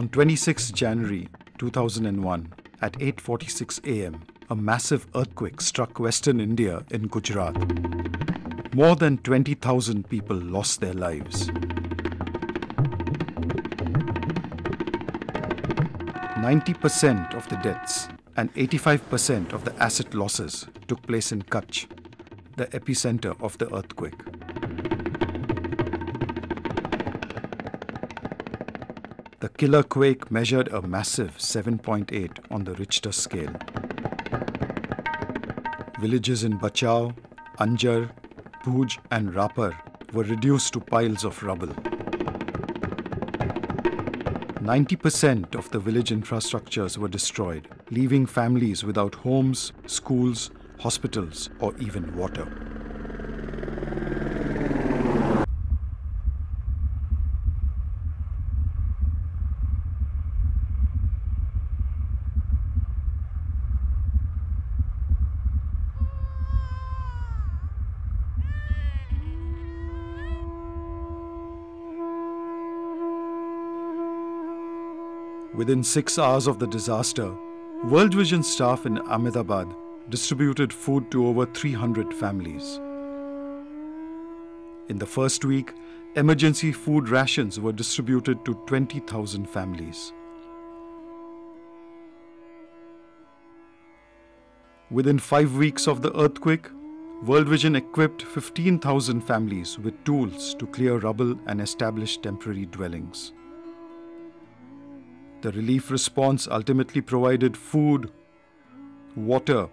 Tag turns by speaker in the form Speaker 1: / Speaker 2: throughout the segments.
Speaker 1: On 26 January 2001, at 8:46 a.m., a massive earthquake struck western India in Gujarat. More than 20,000 people lost their lives. 90% of the deaths and 85% of the asset losses took place in Kutch, the epicenter of the earthquake. The killer quake measured a massive 7.8 on the Richter scale. Villages in Bachao, Anjar, Bhuj and Rapar were reduced to piles of rubble. 90% of the village infrastructures were destroyed, leaving families without homes, schools, hospitals, or even water. Within 6 hours of the disaster, World Vision staff in Ahmedabad distributed food to over 300 families. In the first week, emergency food rations were distributed to 20,000 families. Within 5 weeks of the earthquake, World Vision equipped 15,000 families with tools to clear rubble and establish temporary dwellings. The relief response ultimately provided food, water,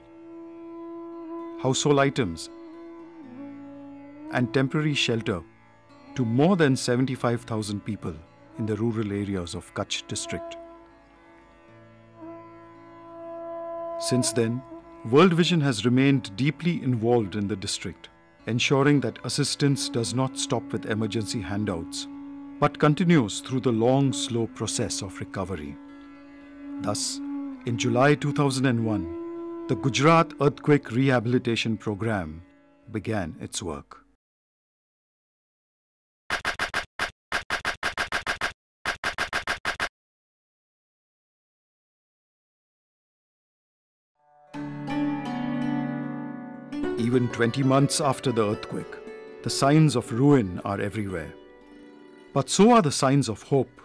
Speaker 1: household items, and temporary shelter to more than 75,000 people in the rural areas of Kutch district. Since then, World Vision has remained deeply involved in the district, ensuring that assistance does not stop with emergency handouts, but continues through the long, slow process of recovery. Thus, in July 2001, the Gujarat Earthquake Rehabilitation Program began its work. Even 20 months after the earthquake, the signs of ruin are everywhere. But so are the signs of hope.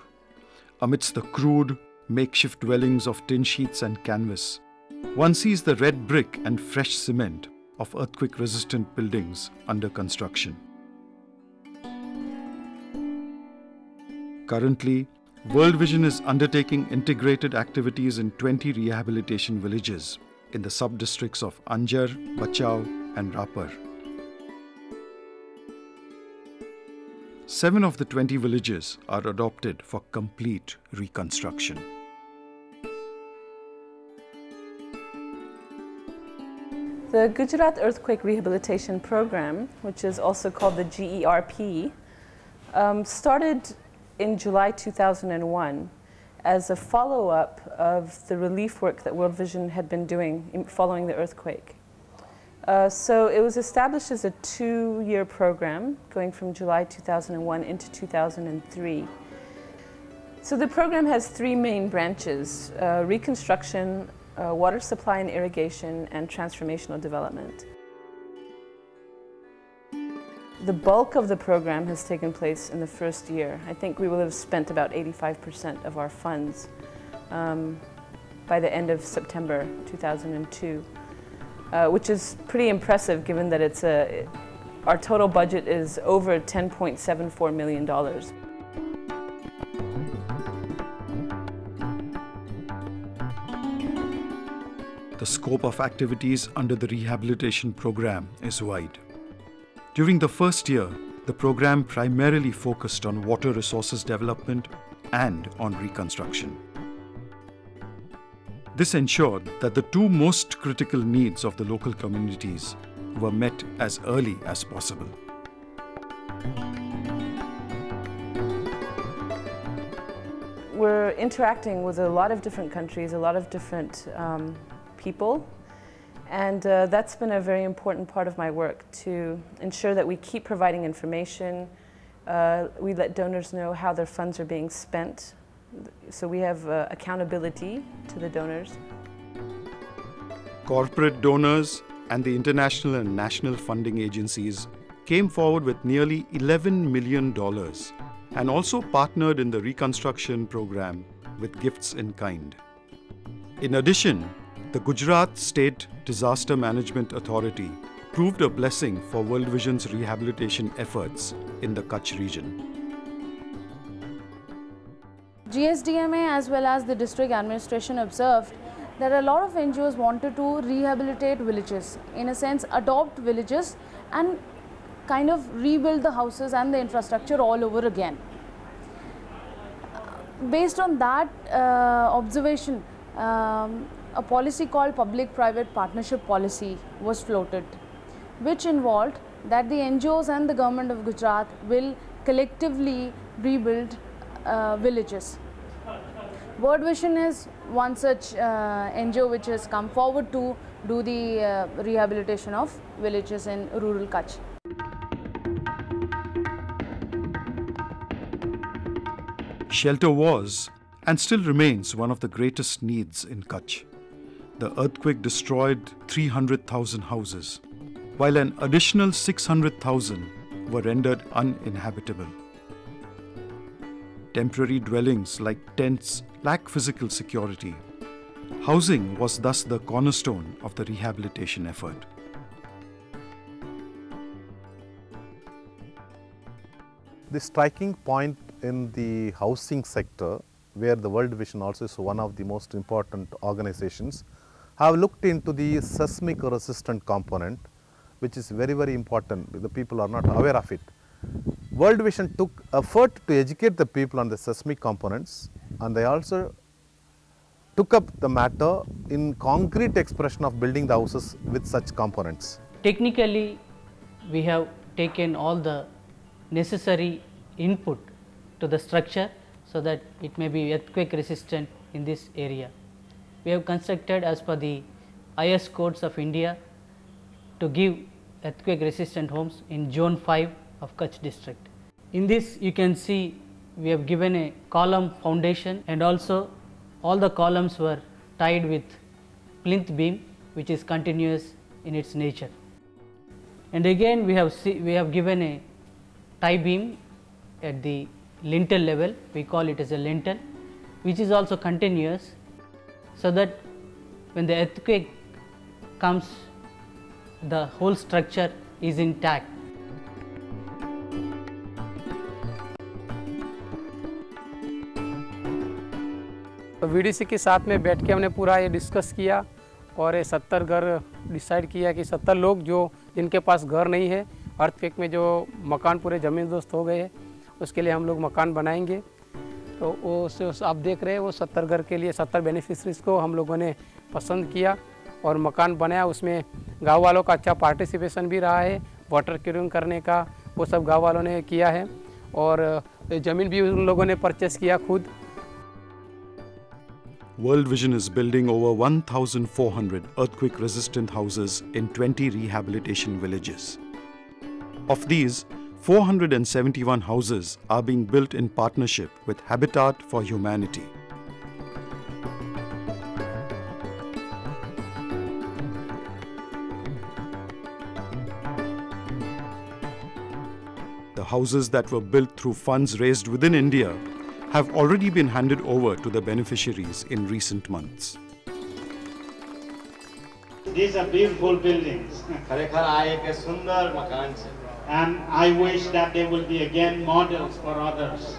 Speaker 1: Amidst the crude, makeshift dwellings of tin sheets and canvas, one sees the red brick and fresh cement of earthquake-resistant buildings under construction. Currently, World Vision is undertaking integrated activities in 20 rehabilitation villages in the sub-districts of Anjar, Bachao and Rapar. 7 of the 20 villages are adopted for complete reconstruction.
Speaker 2: The Gujarat Earthquake Rehabilitation Program, which is also called the GERP, started in July 2001 as a follow-up of the relief work that World Vision had been doing following the earthquake. So it was established as a 2-year program going from July 2001 into 2003. So the program has 3 main branches: reconstruction, water supply and irrigation, and transformational development. The bulk of the program has taken place in the first year. I think we will have spent about 85% of our funds by the end of September 2002. Which is pretty impressive given that our total budget is over $10.74 million.
Speaker 1: The scope of activities under the rehabilitation program is wide. During the first year, the program primarily focused on water resources development and on reconstruction. This ensured that the 2 most critical needs of the local communities were met as early as possible.
Speaker 2: We're interacting with a lot of different countries, a lot of different people, and that's been a very important part of my work, to ensure that we keep providing information. We let donors know how their funds are being spent, So we have accountability to the donors.
Speaker 1: Corporate donors and the international and national funding agencies came forward with nearly $11 million and also partnered in the reconstruction program with gifts in kind. In addition, the Gujarat State Disaster Management Authority proved a blessing for World Vision's rehabilitation efforts in the Kutch region.
Speaker 3: GSDMA as well as the district administration observed that a lot of NGOs wanted to rehabilitate villages, in a sense adopt villages and kind of rebuild the houses and the infrastructure all over again. Based on that observation, a policy called public-private partnership policy was floated, which involved that the NGOs and the government of Gujarat will collectively rebuild villages. World Vision is one such NGO which has come forward to do the rehabilitation of villages in rural Kutch.
Speaker 1: Shelter was and still remains one of the greatest needs in Kutch. The earthquake destroyed 300,000 houses, while an additional 600,000 were rendered uninhabitable. Temporary dwellings like tents lack physical security. Housing was thus the cornerstone of the rehabilitation effort.
Speaker 4: The striking point in the housing sector, where the World Vision also is one of the most important organizations, have looked into the seismic resistant component, which is very, very important. The people are not aware of it. World Vision took effort to educate the people on the seismic components, and they also took up the matter in concrete expression of building the houses with such components.
Speaker 5: Technically, we have taken all the necessary input to the structure so that it may be earthquake resistant in this area. We have constructed as per the IS codes of India to give earthquake resistant homes in Zone 5 of Kutch district. In this you can see we have given a column foundation, and also all the columns were tied with plinth beam, which is continuous in its nature. And again we have given a tie beam at the lintel level, we call it as a lintel, which is also continuous, so that when the earthquake comes, the whole structure is intact.
Speaker 6: तो VDC के साथ में बैठ के हमने पूरा ये discuss किया और ये 70 घर डिसाइड किया कि 70 लोग जो जिनके पास घर नहीं है, अर्थक्वेक में जो मकान पूरे ज़मींदोस्त हो गए हैं, उसके लिए हम लोग मकान बनाएंगे। तो वो आप देख रहे हैं वो 70 घर के लिए 70 बेनिफिशरीज़ को हम लोगों ने पसंद किया और मकान बनाया। उसमें गांव वालों का अच्छा पार्टिसिपेशन भी रहा है, वाटर क्यूरिंग करने का वो सब गांव वालों ने किया है और ज़मीन भी उन लोगों ने परचेस किया खुद।
Speaker 1: World Vision is building over 1,400 earthquake-resistant houses in 20 rehabilitation villages. Of these, 471 houses are being built in partnership with Habitat for Humanity. The houses that were built through funds raised within India have already been handed over to the beneficiaries in recent months.
Speaker 7: These are beautiful buildings. And I wish that they will be again models for others.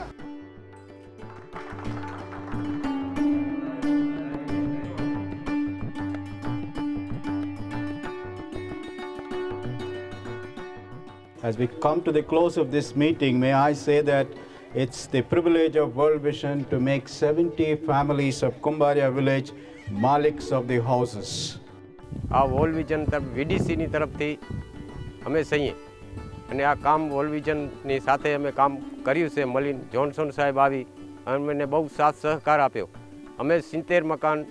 Speaker 8: As we come to the close of this meeting, may I say that it's the privilege of World Vision to make 70 families of Kumbaria village maliks of the houses.
Speaker 6: આ world vision તરફ VDCની તરફથી અમે સહીએ અને આ કામ world વિઝનની સાથે અમે કામ કર્યું છે મળીને જોન્સન સાહેબ આવી અમને બહુ સાથ સહકાર આપ્યો અમે 70 મકાન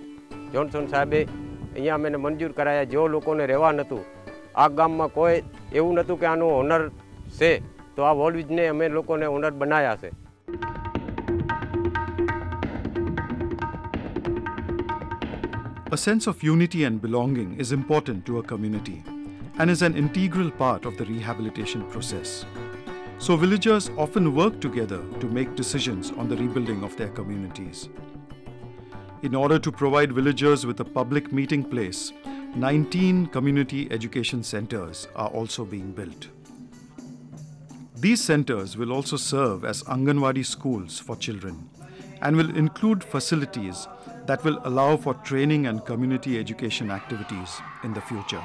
Speaker 6: જોન્સન સાહેબે અહીંયા અમને મંજૂર કરાયા જો લોકોને રહેવા નહોતું આ ગામમાં કોઈ એવું નહોતું કે આનું ઓનર છે તો આ વર્લ્ડ વિઝને અમે લોકોને ઓનર બનાવ્યા છે
Speaker 1: A sense of unity and belonging is important to a community and is an integral part of the rehabilitation process. So villagers often work together to make decisions on the rebuilding of their communities. In order to provide villagers with a public meeting place, 19 community education centers are also being built. These centers will also serve as Anganwadi schools for children and will include facilities that will allow for training and community education activities in the future.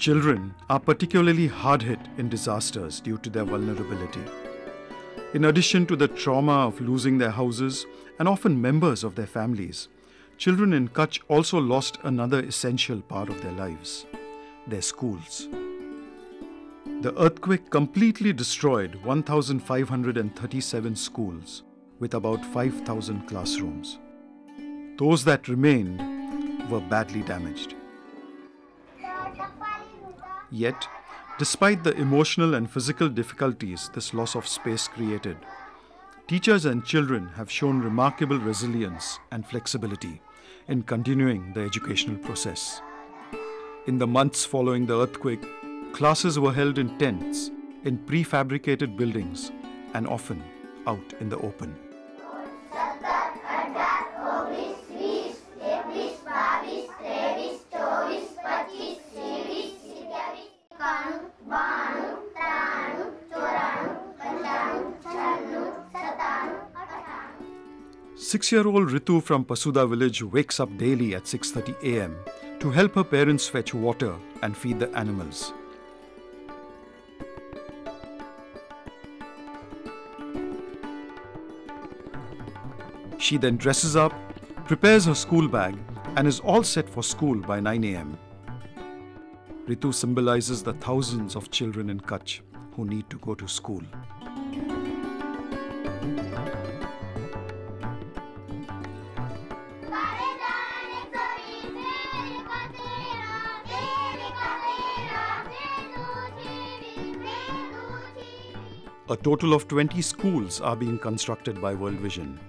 Speaker 1: Children are particularly hard hit in disasters due to their vulnerability. In addition to the trauma of losing their houses and often members of their families, children in Kutch also lost another essential part of their lives, their schools. The earthquake completely destroyed 1,537 schools with about 5,000 classrooms. Those that remained were badly damaged. Yet, despite the emotional and physical difficulties this loss of space created, teachers and children have shown remarkable resilience and flexibility in continuing the educational process. In the months following the earthquake, classes were held in tents, in prefabricated buildings, and often out in the open. Six-year-old Ritu from Pasuda village wakes up daily at 6:30 a.m. to help her parents fetch water and feed the animals. She then dresses up, prepares her school bag, and is all set for school by 9 a.m. Ritu symbolizes the thousands of children in Kutch who need to go to school. A total of 20 schools are being constructed by World Vision.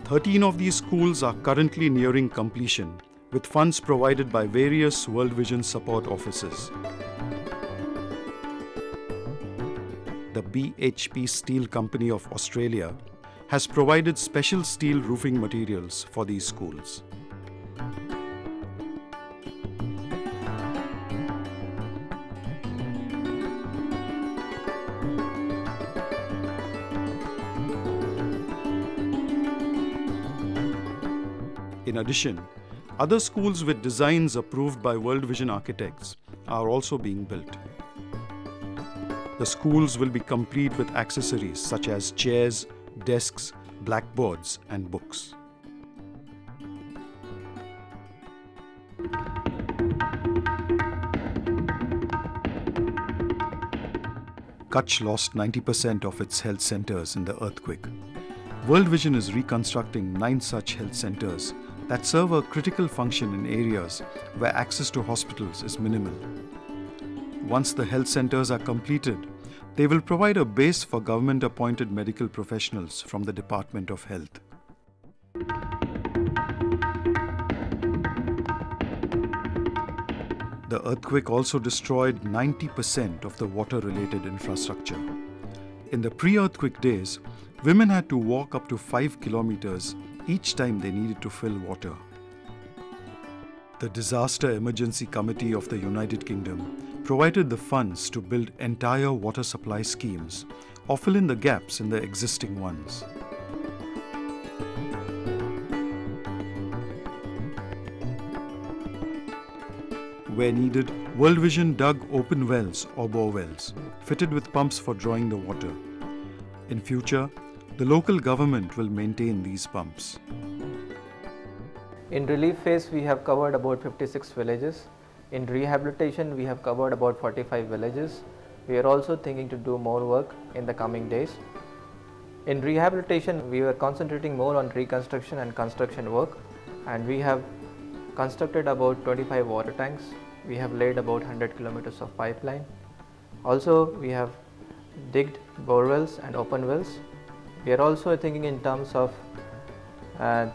Speaker 1: 13 of these schools are currently nearing completion, with funds provided by various World Vision support offices. The BHP Steel Company of Australia has provided special steel roofing materials for these schools. In addition, other schools with designs approved by World Vision architects are also being built. The schools will be complete with accessories such as chairs, desks, blackboards, and books. Kutch lost 90% of its health centers in the earthquake. World Vision is reconstructing 9 such health centers that serve a critical function in areas where access to hospitals is minimal. Once the health centers are completed, they will provide a base for government-appointed medical professionals from the Department of Health. The earthquake also destroyed 90% of the water-related infrastructure. In the pre-earthquake days, women had to walk up to 5 kilometers each time they needed to fill water. The Disaster Emergency Committee of the United Kingdom provided the funds to build entire water supply schemes or fill in the gaps in the existing ones. Where needed, World Vision dug open wells or bore wells, fitted with pumps for drawing the water. In future, the local government will maintain these pumps.
Speaker 9: In relief phase, we have covered about 56 villages In rehabilitation, we have covered about 45 villages. We are also thinking to do more work in the coming days. In rehabilitation, we were concentrating more on reconstruction and construction work, and we have constructed about 25 water tanks. We have laid about 100 kilometers of pipeline. Also, we have digged bore wells and open wells. We are also thinking in terms of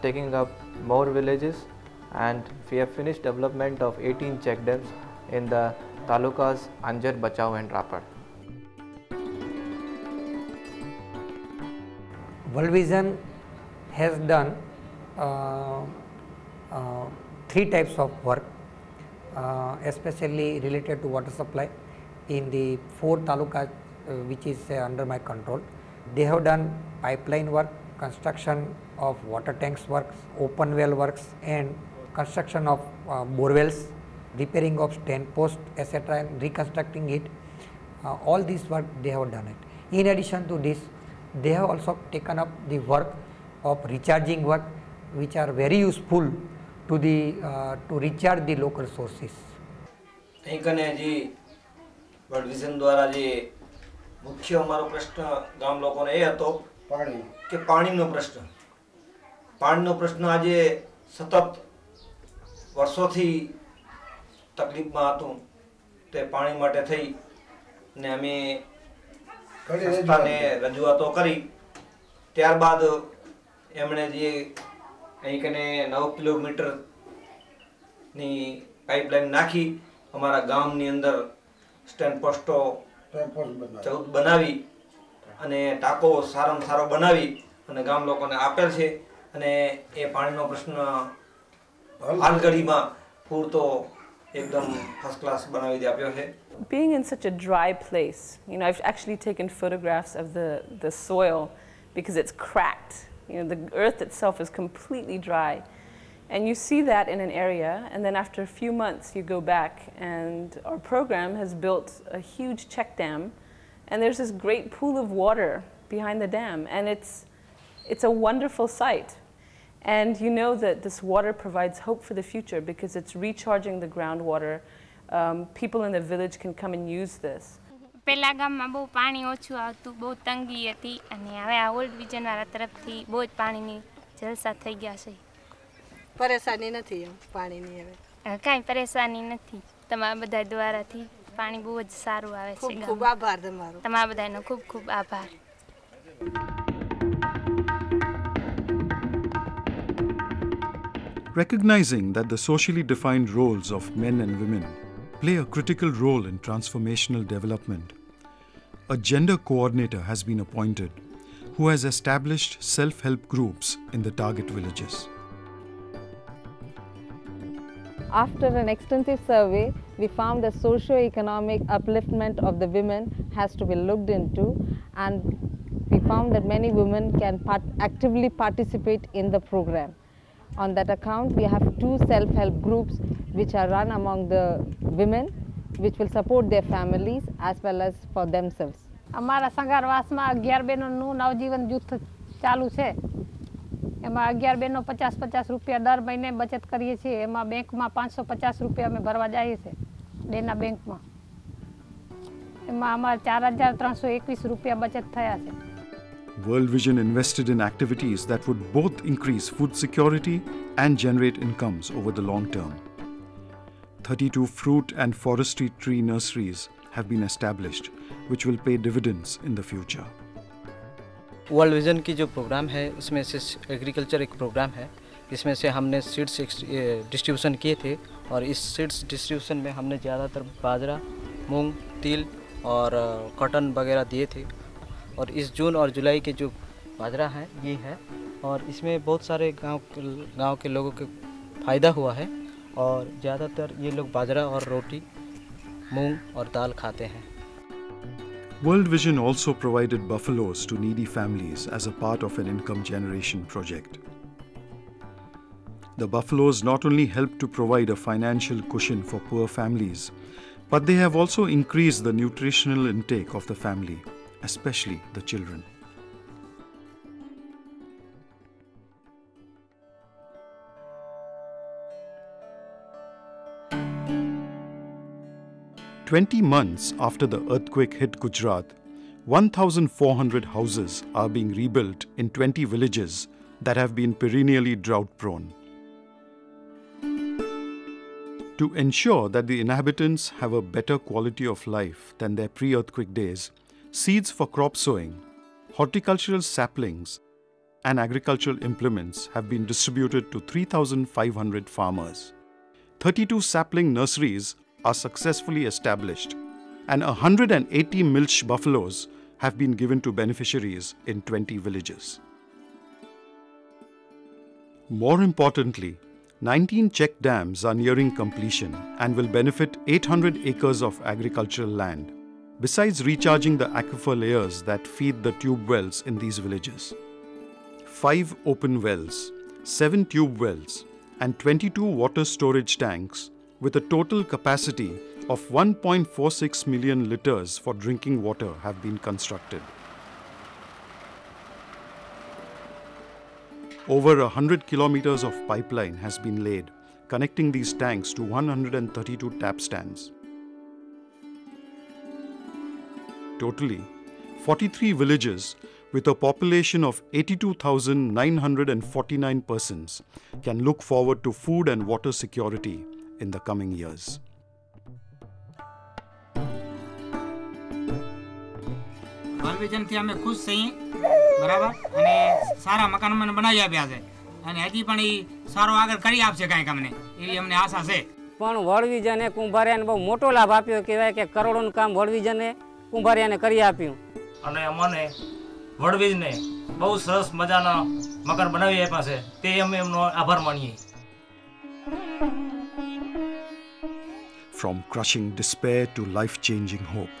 Speaker 9: taking up more villages, and we have finished development of 18 check dams in the talukas Anjar, Bachau and Rapar.
Speaker 10: World Vision has done 3 types of work, especially related to water supply in the 4 talukas which is under my control. They have done pipeline work, construction of water tanks works, open well works, and construction of bore wells, repairing of stand posts, etc., and reconstructing it. All this work they have done it. In addition to this, they have also taken up the work of recharging work, which are very useful to the to recharge the local sources.
Speaker 11: World vision દ્વારા જે મુખ્ય અમારો પ્રશ્ન ગામ લોકોને એ હતો કે પાણીનો પ્રશ્ન આજે સતત વર્ષોથી તકલીફમાં હતું તે પાણી માટે થઈ ને અમે સંસ્થાને રજૂઆતો કરી. ત્યારબાદ એમણે જે અહીં કને 9 કિલોમીટરની પાઇપલાઇન નાખી અમારા ગામની અંદર સ્ટેન્ડ પોસ્ટો 14 બનાવી અને ટાંકો સારામાં સારો બનાવી અને ગામ લોકોને આપેલ છે અને એ પાણીનો પ્રશ્ન હાલ ઘડીમાં પૂરતો એકદમ ફર્સ્ટ ક્લાસ બનાવી દે આપ્યો છે.
Speaker 2: Being in such a dry place, I've actually taken photographs of the soil because it's cracked. The earth itself is completely dry. And you see that in an area, and then after a few months you go back and our program has built a huge check dam, and there's this great pool of water behind the dam, and it's a wonderful sight. And you know that this water provides hope for the future because it's recharging the groundwater. People in the village can come and use this.
Speaker 12: પહેલા ગામમાં બહુ પાણી ઓછું આવતું, બહુ તંગી હતી, અને હવે આ વર્લ્ડ વિઝનવાળા તરફથી બહુ જ પાણીની જલસા થઈ ગયા છે.
Speaker 13: પરેશાની નથી એમ પાણીની હવે
Speaker 12: કાંઈ પરેશાની નથી. તમારા બધા દ્વારાથી પાણી બહુ જ સારું આવે છે.
Speaker 13: ખૂબ ખૂબ આભાર તમારો.
Speaker 12: તમારા બધાનો ખૂબ ખૂબ આભાર.
Speaker 1: Recognizing that the socially defined roles of men and women play a critical role in transformational development, a gender coordinator has been appointed who has established self-help groups in the target villages.
Speaker 14: After an extensive survey, we found the socio-economic upliftment of the women has to be looked into, and we found that many women can actively participate in the program. On that account, we have 2 self-help groups which are run among the women, which will support their families as well as for themselves.
Speaker 15: અમારા સંગારવાસમાં 11 બહેનોનું નવજીવન જૂથ ચાલુ છે. એમાં 11 બહેનો 50-50 રૂપિયા દર મહિને બચત કરીએ છીએ. એમાં બેંકમાં 550 રૂપિયા અમે ભરવા જઈએ છીએ દેના બેંકમાં. એમાં અમારા 4321 રૂપિયા બચત થયા છે.
Speaker 1: World Vision invested in activities that would both increase food security and generate incomes over the long term. 32 fruit and forestry tree nurseries have been established, which will pay dividends in the future.
Speaker 16: World vision की जो programme है उसमें से agriculture एक programme है. इसमें से हमने सीड्स डिस्ट्रीब्यूशन किए थे, और इस सीड्स डिस्ट्रीब्यूशन में हमने ज़्यादातर बाजरा, मूंग, तिल और कॉटन वगैरह दिए थे. और इस जून और जुलाई के जो बाजरा है ये है, और इसमें बहुत सारे गांव के लोगों को फ़ायदा हुआ है, और ज़्यादातर ये लोग बाजरा और रोटी, मूंग और दाल खाते हैं.
Speaker 1: World Vision also provided buffaloes to needy families as a part of an income generation project. The buffaloes not only help to provide a financial cushion for poor families, but they have also increased the nutritional intake of the family, especially the children. 20 months after the earthquake hit Gujarat, 1,400 houses are being rebuilt in 20 villages that have been perennially drought-prone. To ensure that the inhabitants have a better quality of life than their pre-earthquake days, seeds for crop sowing, horticultural saplings, and agricultural implements have been distributed to 3,500 farmers. 32 sapling nurseries are successfully established, and 180 milch buffaloes have been given to beneficiaries in 20 villages. More importantly, 19 check dams are nearing completion and will benefit 800 acres of agricultural land, besides recharging the aquifer layers that feed the tube wells in these villages. 5 open wells, 7 tube wells, and 22 water storage tanks with a total capacity of 1.46 million litres for drinking water have been constructed. Over 100 kilometers of pipeline has been laid, connecting these tanks to 132 tap stands. Totally, 43 villages with a population of 82,949 persons can look forward to food and water security in the coming years.
Speaker 17: World થી અમે ખુશ છીએ બરાબર અને સારા મકાન મને બનાવી આપ્યા છે અને હજી પણ ઈ સારો આગળ કરી આપશે કાંઈક અમને એવી અમને આશા છે.
Speaker 6: પણ વર્લ્ડ વિઝને કુંભારિયાને બહુ મોટો લાભ આપ્યો કહેવાય કે કરોડોનું કામ વર્લ્ડ વિઝને કુંભારિયાને કરી આપ્યું
Speaker 11: અને અમને વર્લ્ડ વિઝને બહુ સરસ મજાના મકાન બનાવી આપ્યા છે તે અમે એમનો આભાર માનીએ.
Speaker 1: From crushing despair to life-changing hope.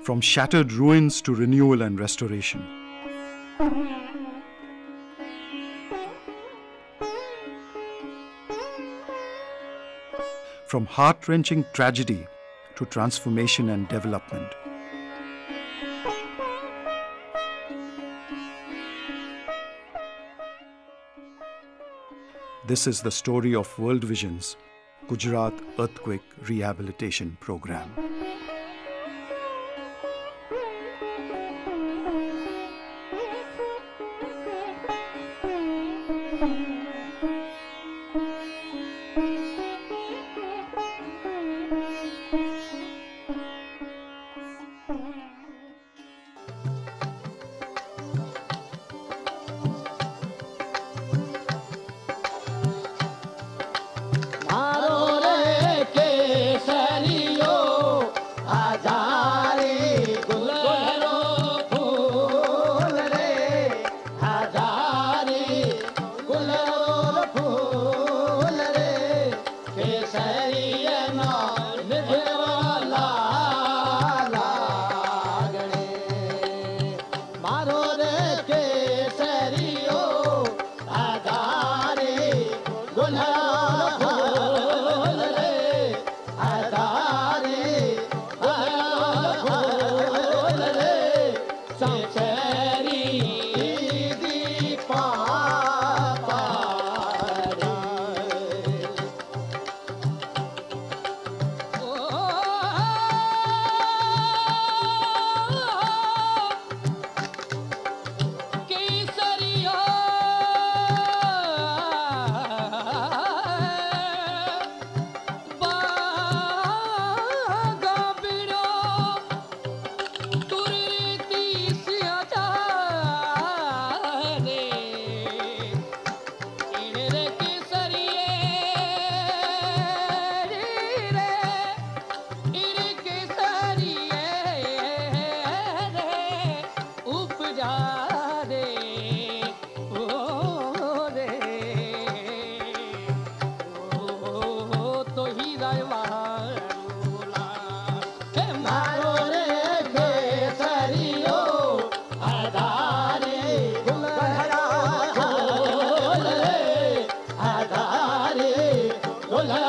Speaker 1: From shattered ruins to renewal and restoration. From heart-wrenching tragedy to transformation and development. This is the story of World Vision's Gujarat Earthquake Rehabilitation Program.
Speaker 18: Hola.